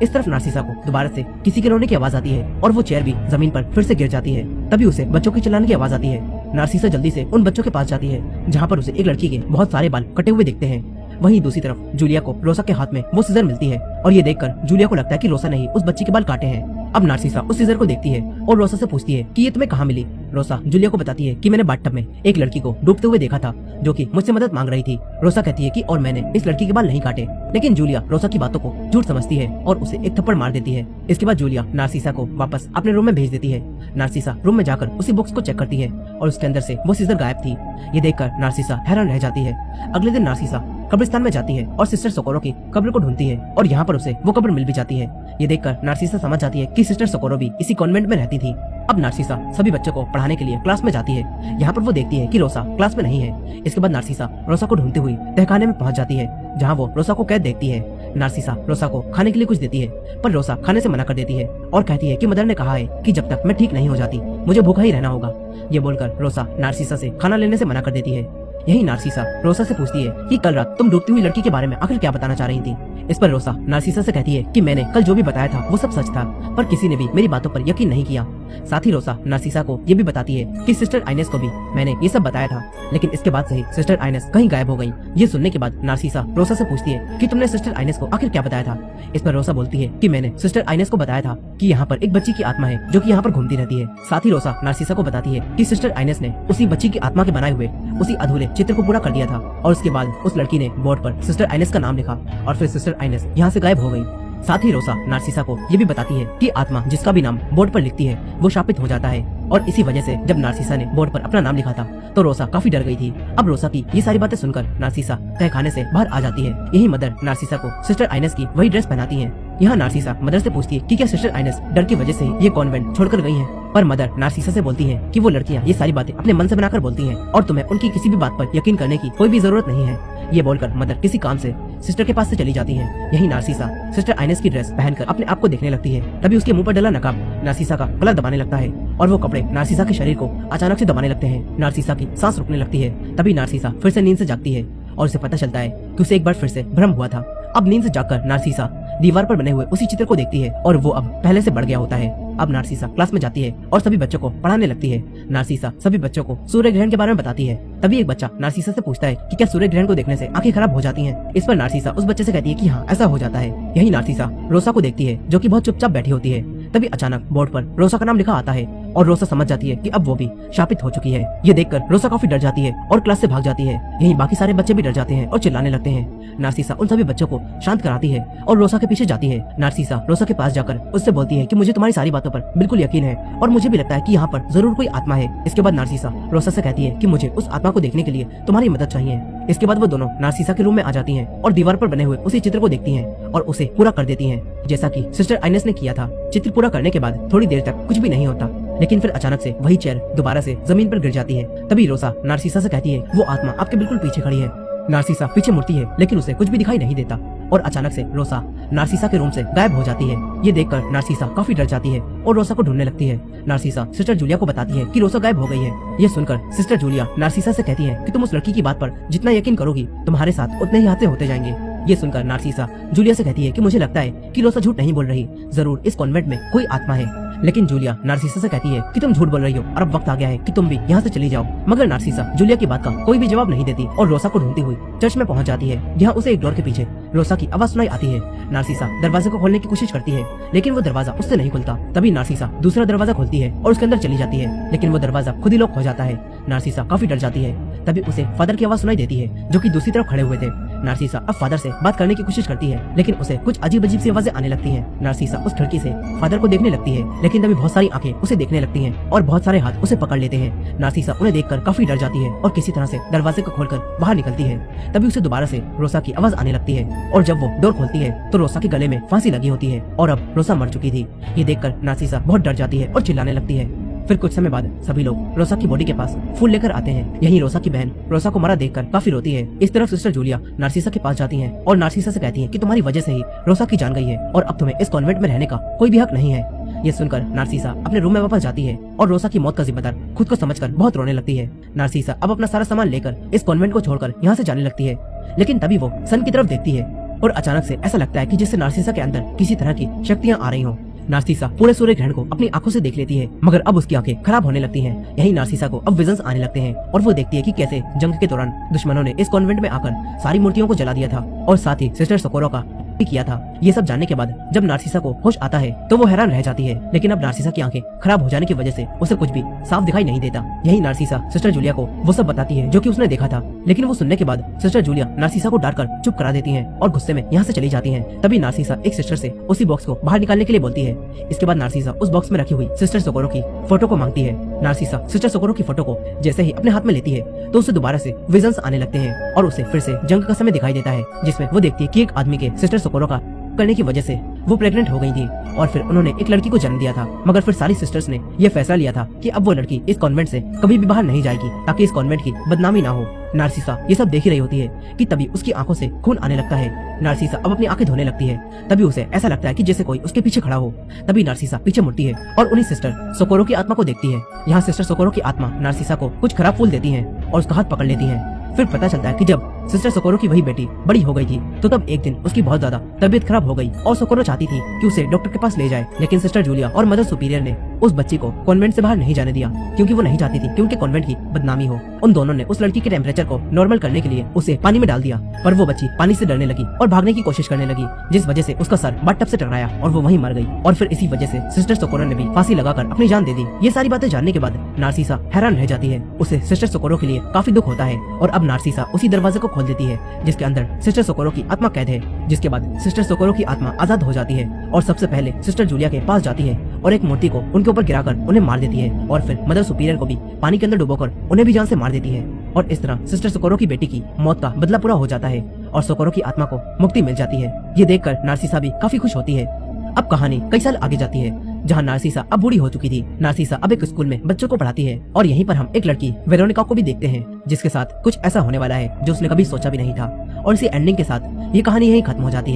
इस तरफ नार्सिसा को दोबारा से किसी के रोने की आवाज आती है और वो चेयर भी जमीन पर फिर से गिर जाती है। तभी उसे बच्चों की चिल्लाने की आवाज आती है। नार्सिसा जल्दी से उन बच्चों के पास जाती है जहाँ पर उसे एक लड़की के बहुत सारे बाल कटे हुए दिखते हैं। वहीं दूसरी तरफ जूलिया को रोसा के हाथ में वो सीजर मिलती है और ये देखकर जूलिया को लगता है कि रोसा ने ही उस बच्ची के बाल काटे हैं। अब नार्सिसा उस सीजर को देखती है और रोसा से पूछती है कि ये तुम्हें कहाँ मिली। रोसा जूलिया को बताती है कि मैंने बाथटब में एक लड़की को डूबते हुए देखा था जो कि मुझसे मदद मांग रही थी। रोसा कहती है कि और मैंने इस लड़की के बाल नहीं काटे, लेकिन जूलिया रोसा की बातों को झूठ समझती है और उसे एक थप्पड़ मार देती है। इसके बाद जूलिया नार्सिसा को वापस अपने रूम में भेज देती है। नार्सिसा रूम में जाकर उसी बॉक्स को चेक करती है और उसके अंदर से वो सीजर गायब थी। ये देखकर नार्सिसा हैरान रह जाती है। अगले दिन नार्सिसा कब्रिस्तान में जाती है और सिस्टर सोकोरो की कब्र को ढूंढती है और यहाँ पर उसे वो कब्र मिल भी जाती है। ये देखकर नार्सिसा समझ जाती है कि सिस्टर सोकोरो भी इसी कॉन्वेंट में रहती थी। अब नार्सिसा सभी बच्चों को पढ़ाने के लिए क्लास में जाती है। यहाँ पर वो देखती है कि रोसा क्लास में नहीं है। इसके बाद नार्सिसा रोसा को ढूंढती हुई तहखाने में पहुंच जाती है जहाँ वो रोसा को कैद देखती है। नार्सिसा रोसा को खाने के लिए कुछ देती है पर रोसा खाने से मना कर देती है और कहती है कि मदर ने कहा है कि जब तक मैं ठीक नहीं हो जाती मुझे भूखा ही रहना होगा। ये बोलकर रोसा नार्सिसा से खाना लेने से मना कर देती है। यही नार्सिसा रोसा से पूछती है कि कल रात तुम डूबती हुई लड़की के बारे में आखिर क्या बताना चाह रही थी। इस पर रोसा नार्सिसा से कहती है कि मैंने कल जो भी बताया था वो सब सच था, पर किसी ने भी मेरी बातों पर यकीन नहीं किया। साथ ही रोसा नार्सिसा को ये भी बताती है कि सिस्टर आइनेस को भी मैंने ये सब बताया था, लेकिन इसके बाद से ही सिस्टर आइनेस कहीं गायब हो गई। ये सुनने के बाद नार्सिसा रोसा से पूछती है कि तुमने सिस्टर आइनेस को आखिर क्या बताया था। इस पर रोसा बोलती है कि मैंने सिस्टर आइनेस को बताया था कि यहाँ पर एक बच्ची की आत्मा है जो कि यहाँ पर घूमती रहती है। साथ ही रोसा नार्सिसा को बताती है कि सिस्टर आइनेस ने उसी बच्ची की आत्मा के बनाए हुए उसी अधूरे चित्र को पूरा कर दिया था और उसके बाद उस लड़की ने बोर्ड पर सिस्टर आइनेस का नाम लिखा और फिर सिस्टर आइनेस यहाँ से गायब हो गई। साथ ही रोसा नार्सिसा को ये भी बताती है कि आत्मा जिसका भी नाम बोर्ड पर लिखती है वो शापित हो जाता है और इसी वजह से जब नार्सिसा ने बोर्ड पर अपना नाम लिखा था तो रोसा काफी डर गई थी। अब रोसा की ये सारी बातें सुनकर नार्सिसा तहखाने से बाहर आ जाती है। यही मदर नार्सिसा को सिस्टर आइनेस की वही ड्रेस पहनाती है। यहाँ नार्सिसा मदर से पूछती है कि क्या सिस्टर आइनेस डर की वजह से ये कॉन्वेंट छोड़कर गई हैं, पर मदर नार्सिसा से बोलती है कि वो लड़कियाँ ये सारी बातें अपने मन से बनाकर बोलती हैं और तुम्हें उनकी किसी भी बात पर यकीन करने की कोई भी जरूरत नहीं है। ये बोलकर मदर किसी काम से सिस्टर के पास से चली जाती है। यही नार्सिसा सिस्टर आइनेस की ड्रेस पहनकर अपने आप को देखने लगती है। तभी उसके मुंह पर डला नकाब नार्सिसा का गला दबाने लगता है और वो कपड़े नार्सिसा के शरीर को अचानक से दबाने लगते हैं। नार्सिसा की सांस रुकने लगती है। तभी नार्सिसा फिर से नींद से जागती है और उसे पता चलता है कि उसे एक बार फिर से भ्रम हुआ था। अब नींद से जागकर नार्सिसा दीवार पर बने हुए उसी चित्र को देखती है और वो अब पहले से बढ़ गया होता है। अब नार्सिसा क्लास में जाती है और सभी बच्चों को पढ़ाने लगती है। नार्सिसा सभी बच्चों को सूर्य ग्रहण के बारे में बताती है। तभी एक बच्चा नार्सिसा से पूछता है कि क्या सूर्य ग्रहण को देखने से आंखें खराब हो जाती हैं। इस पर नार्सिसा उस बच्चे से कहती है कि हाँ ऐसा हो जाता है। यही नार्सिसा रोसा को देखती है जो कि बहुत चुपचाप बैठी होती है। तभी अचानक बोर्ड पर रोसा का नाम लिखा आता है और रोसा समझ जाती है कि अब वो भी शापित हो चुकी है। ये देखकर रोसा काफी डर जाती है और क्लास से भाग जाती है। यही बाकी सारे बच्चे भी डर जाते हैं और चिल्लाने लगते हैं। नार्सिसा उन सभी बच्चों को शांत कराती है और रोसा के पीछे जाती है। नार्सिसा रोसा के पास जाकर उससे बोलती है कि मुझे तुम्हारी सारी बातों पर बिल्कुल यकीन है और मुझे भी लगता है कि यहाँ पर जरूर कोई आत्मा है। इसके बाद नार्सिसा रोसा से कहती है कि मुझे उस आत्मा को देखने के लिए तुम्हारी मदद चाहिए। इसके बाद वो दोनों नार्सिसा के रूम में आ जाती हैं और दीवार पर बने हुए उसी चित्र को देखती हैं और उसे पूरा कर देती हैं जैसा कि सिस्टर आइनेस ने किया था। चित्र पूरा करने के बाद थोड़ी देर तक कुछ भी नहीं होता, लेकिन फिर अचानक से वही चेयर दोबारा से जमीन पर गिर जाती है। तभी रोसा नार्सिसा से कहती है वो आत्मा आपके बिल्कुल पीछे खड़ी है। नार्सिसा पीछे मुड़ती है लेकिन उसे कुछ भी दिखाई नहीं देता और अचानक से रोसा नार्सिसा के रूम से गायब हो जाती है। ये देखकर नार्सिसा काफी डर जाती है और रोसा को ढूंढने लगती है। नार्सिसा सिस्टर जूलिया को बताती है कि रोसा गायब हो गई है। ये सुनकर सिस्टर जूलिया नार्सिसा से कहती है कि तुम उस लड़की की बात पर जितना यकीन करोगी तुम्हारे साथ उतने ही हादसे होते जाएंगे। ये सुनकर नार्सिसा जूलिया से कहती है कि मुझे लगता है कि रोसा झूठ नहीं बोल रही, जरूर इस कॉन्वेंट में कोई आत्मा है। लेकिन जूलिया नार्सिसा से कहती है कि तुम झूठ बोल रही हो और अब वक्त आ गया है कि तुम भी यहाँ से चली जाओ। मगर नार्सिसा जूलिया की बात का कोई भी जवाब नहीं देती और रोसा को ढूंढती हुई चर्च में पहुंच जाती है। यहाँ उसे एक डोर के पीछे रोसा की आवाज सुनाई आती है। नार्सिसा दरवाजे को खोलने की कोशिश करती है लेकिन वो दरवाजा उससे नहीं खुलता। तभी नार्सिसा दूसरा दरवाजा खोलती है और उसके अंदर चली जाती है, लेकिन वो दरवाजा खुद ही लॉक हो जाता है। नार्सिसा काफी डर जाती है। तभी उसे फादर की आवाज सुनाई देती है जो कि दूसरी तरफ खड़े हुए थे। नार्सिसा अब फादर से बात करने की कोशिश करती है लेकिन उसे कुछ अजीब अजीब सी आवाजें आने लगती हैं। नार्सिसा उस खिड़की से फादर को देखने लगती है लेकिन तभी बहुत सारी आंखें उसे देखने लगती हैं और बहुत सारे हाथ उसे पकड़ लेते हैं। नार्सिसा उन्हें देखकर काफी डर जाती है और किसी तरह से दरवाजे को खोलकर बाहर निकलती है। तभी उसे दोबारा से रोसा की आवाज आने लगती है और जब वो डोर खोलती है तो रोसा के गले में फांसी लगी होती है और अब रोसा मर चुकी थी। ये देखकर नार्सिसा बहुत डर जाती है और चिल्लाने लगती है। फिर कुछ समय बाद सभी लोग रोसा की बॉडी के पास फूल लेकर आते हैं। यही रोसा की बहन रोसा को मरा देखकर काफी रोती है। इस तरफ सिस्टर जूलिया नार्सिसा के पास जाती हैं और नार्सिसा से कहती हैं कि तुम्हारी वजह से ही रोसा की जान गई है और अब तुम्हें इस कॉन्वेंट में रहने का कोई भी हक नहीं है। ये सुनकर नार्सिसा अपने रूम में वापस जाती है और रोसा की मौत का जिम्मेदार खुद को समझकर बहुत रोने लगती है। नार्सिसा अब अपना सारा सामान लेकर इस कॉन्वेंट को छोड़कर यहाँ से जाने लगती है, लेकिन तभी वो सन की तरफ देखती है और अचानक से ऐसा लगता है कि जैसे नार्सिसा के अंदर किसी तरह की शक्तियां आ रही हो। नार्सिसा पूरे सूर्य ग्रहण को अपनी आंखों से देख लेती है, मगर अब उसकी आंखें खराब होने लगती हैं। यही नार्सिसा को अब विजन्स आने लगते हैं और वो देखती है कि कैसे जंग के दौरान दुश्मनों ने इस कॉन्वेंट में आकर सारी मूर्तियों को जला दिया था और साथ ही सिस्टर सोकोरो का भी किया था। ये सब जानने के बाद जब नार्सिसा को होश आता है तो वो हैरान रह जाती है, लेकिन अब नार्सिसा की आंखें खराब हो जाने की वजह से उसे कुछ भी साफ दिखाई नहीं देता। यही नार्सिसा सिस्टर जूलिया को वो सब बताती है जो कि उसने देखा था, लेकिन वो सुनने के बाद सिस्टर जूलिया नार्सिसा को डांटकर चुप करा देती हैं और गुस्से में यहाँ से चली जाती हैं। तभी नार्सिसा एक सिस्टर से उसी बॉक्स को बाहर निकालने के लिए बोलती है। इसके बाद नार्सिसा उस बॉक्स में रखी हुई सिस्टर सोकोरो की फोटो को मांगती है। नार्सिसा सिस्टर सोकोरो की फोटो को जैसे ही अपने हाथ में लेती है तो उसे दोबारा से विजन्स आने लगते हैं और उसे फिर से जंग का समय दिखाई देता है, जिसमें वो देखती है कि एक आदमी के सिस्टर सोकोरो का करने की वजह से वो प्रेग्नेंट हो गई थी और फिर उन्होंने एक लड़की को जन्म दिया था। मगर फिर सारी सिस्टर्स ने ये फैसला लिया था कि अब वो लड़की इस कॉन्वेंट से कभी भी बाहर नहीं जाएगी ताकि इस कॉन्वेंट की बदनामी ना हो। नार्सिसा ये सब देख ही रही होती है कि तभी उसकी आंखों से खून आने लगता है। नार्सिसा अब अपनी आंखें धोने लगती है। तभी उसे ऐसा लगता है कि जैसे कोई उसके पीछे खड़ा हो। तभी नार्सिसा पीछे मुड़ती है और उन्हीं सिस्टर सोकोरो की आत्मा को देखती है। यहाँ सिस्टर सोकोरो की आत्मा नार्सिसा को कुछ खराब फूल देती है और उसका हाथ पकड़ लेती है। फिर पता चलता है कि जब सिस्टर सोकोरो की वही बेटी बड़ी हो गई थी तो तब एक दिन उसकी बहुत ज्यादा तबीयत खराब हो गई और सोकोरो चाहती थी कि उसे डॉक्टर के पास ले जाए, लेकिन सिस्टर जूलिया और मदर सुपीरियर ने उस बच्ची को कॉन्वेंट से बाहर नहीं जाने दिया क्योंकि वो नहीं चाहती थी कि उनके कॉन्वेंट की बदनामी हो। उन दोनों ने उस लड़की के टेम्परेचर को नॉर्मल करने के लिए उसे पानी में डाल दिया, पर वो बच्ची पानी से डरने लगी और भागने की कोशिश करने लगी, जिस वजह से उसका सर बाथटब से टकराया और वो वहीं मर गई। और फिर इसी वजह से सिस्टर सोकोरो ने भी फांसी लगाकर अपनी जान दे दी। ये सारी बातें जानने के बाद नार्सिसा हैरान रह जाती है। उसे सिस्टर सोकोरो के लिए काफी दुख होता है और अब नार्सिसा उसी दरवाजे को खोल देती है जिसके अंदर सिस्टर सोकोरो की आत्मा कैद है। जिसके बाद सिस्टर सोकोरो की आत्मा आजाद हो जाती है और सबसे पहले सिस्टर जूलिया के पास जाती है और एक मूर्ति को उनके ऊपर गिराकर उन्हें मार देती है और फिर मदर सुपीरियर को भी पानी के अंदर डुबोकर उन्हें भी जान से मार देती है। और इस तरह सिस्टर सोकोरो की बेटी की मौत का बदला पूरा हो जाता है और सोकोरो की आत्मा को मुक्ति मिल जाती है। ये देखकर नार्सिसा भी काफी खुश होती है। अब कहानी कई साल आगे जाती है जहाँ नार्सिसा अब बूढ़ी हो चुकी थी। नार्सिसा अब एक स्कूल में बच्चों को पढ़ाती है और यहीं पर हम एक लड़की वेरोनिका को भी देखते हैं जिसके साथ कुछ ऐसा होने वाला है जो उसने कभी सोचा भी नहीं था। और इसी एंडिंग के साथ ये कहानी यहीं खत्म हो जाती है।